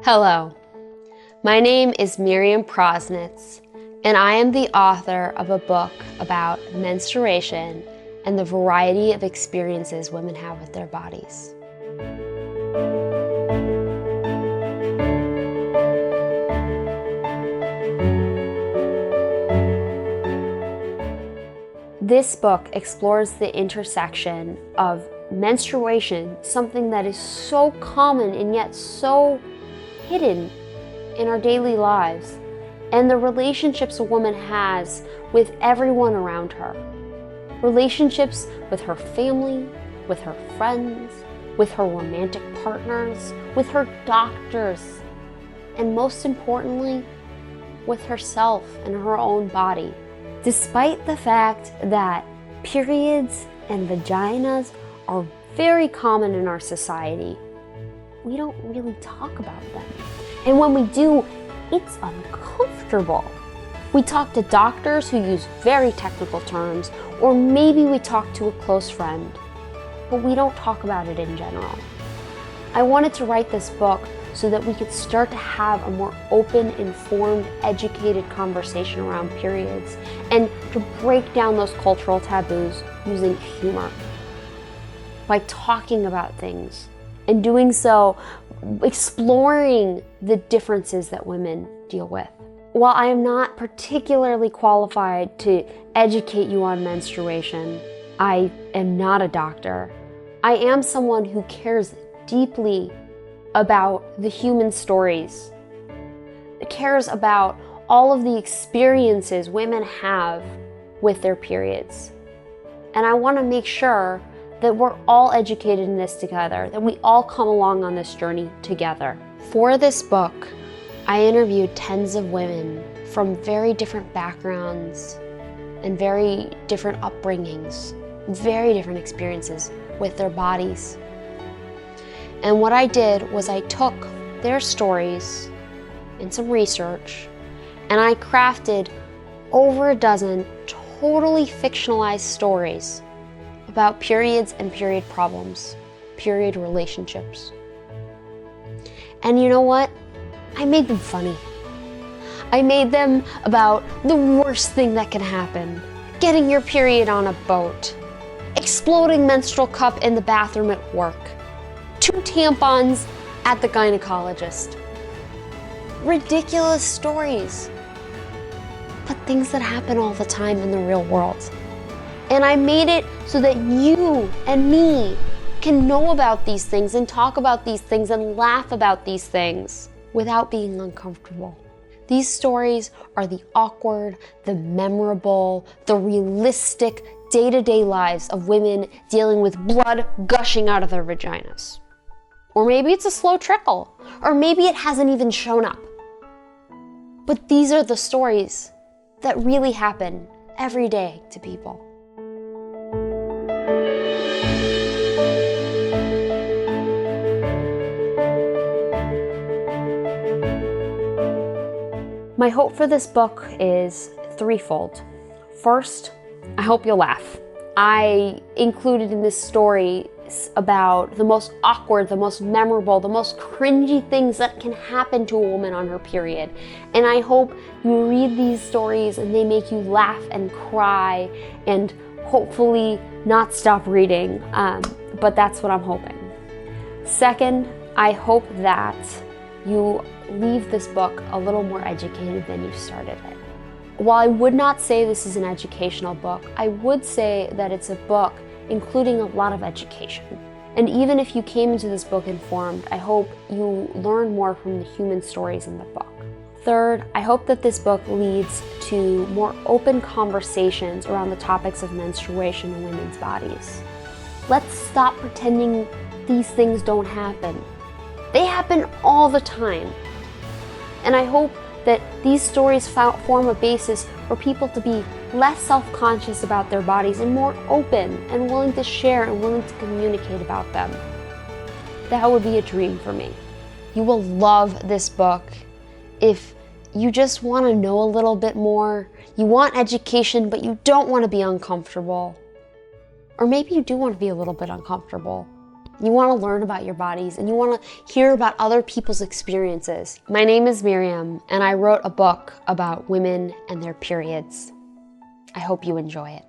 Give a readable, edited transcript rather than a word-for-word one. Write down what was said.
Hello, my name is Miriam Prosnitz, and I am the author of a book about menstruation and the variety of experiences women have with their bodies. This book explores the intersection of menstruation, something that is so common and yet so hidden in our daily lives, and the relationships a woman has with everyone around her. Relationships with her family, with her friends, with her romantic partners, with her doctors, and most importantly, with herself and her own body. Despite the fact that periods and vaginas are very common in our society, we don't really talk about them. And when we do, it's uncomfortable. We talk to doctors who use very technical terms, or maybe we talk to a close friend, but we don't talk about it in general. I wanted to write this book so that we could start to have a more open, informed, educated conversation around periods, and to break down those cultural taboos using humor. By talking about things, and doing so, exploring the differences that women deal with. While I am not particularly qualified to educate you on menstruation, I am not a doctor. I am someone who cares deeply about the human stories, cares about all of the experiences women have with their periods. And I want to make sure that we're all educated in this together, that we all come along on this journey together. For this book, I interviewed tens of women from very different backgrounds and very different upbringings, very different experiences with their bodies. And what I did was I took their stories and some research, and I crafted over a dozen totally fictionalized stories about periods and period problems, period relationships. And you know what? I made them funny. I made them about the worst thing that can happen: getting your period on a boat, exploding menstrual cup in the bathroom at work, 2 tampons at the gynecologist. Ridiculous stories, but things that happen all the time in the real world. And I made it so that you and me can know about these things and talk about these things and laugh about these things without being uncomfortable. These stories are the awkward, the memorable, the realistic day-to-day lives of women dealing with blood gushing out of their vaginas. Or maybe it's a slow trickle, or maybe it hasn't even shown up. But these are the stories that really happen every day to people. My hope for this book is threefold. First, I hope you'll laugh. I included in this story about the most awkward, the most memorable, the most cringy things that can happen to a woman on her period. And I hope you read these stories and they make you laugh and cry and hopefully not stop reading, but that's what I'm hoping. Second, I hope that you leave this book a little more educated than you started it. While I would not say this is an educational book, I would say that it's a book including a lot of education. And even if you came into this book informed, I hope you learn more from the human stories in the book. Third, I hope that this book leads to more open conversations around the topics of menstruation and women's bodies. Let's stop pretending these things don't happen. They happen all the time. And I hope that these stories form a basis for people to be less self-conscious about their bodies and more open and willing to share and willing to communicate about them. That would be a dream for me. You will love this book if you just want to know a little bit more. You want education, but you don't want to be uncomfortable. Or maybe you do want to be a little bit uncomfortable. You want to learn about your bodies and you want to hear about other people's experiences. My name is Miriam and I wrote a book about women and their periods. I hope you enjoy it.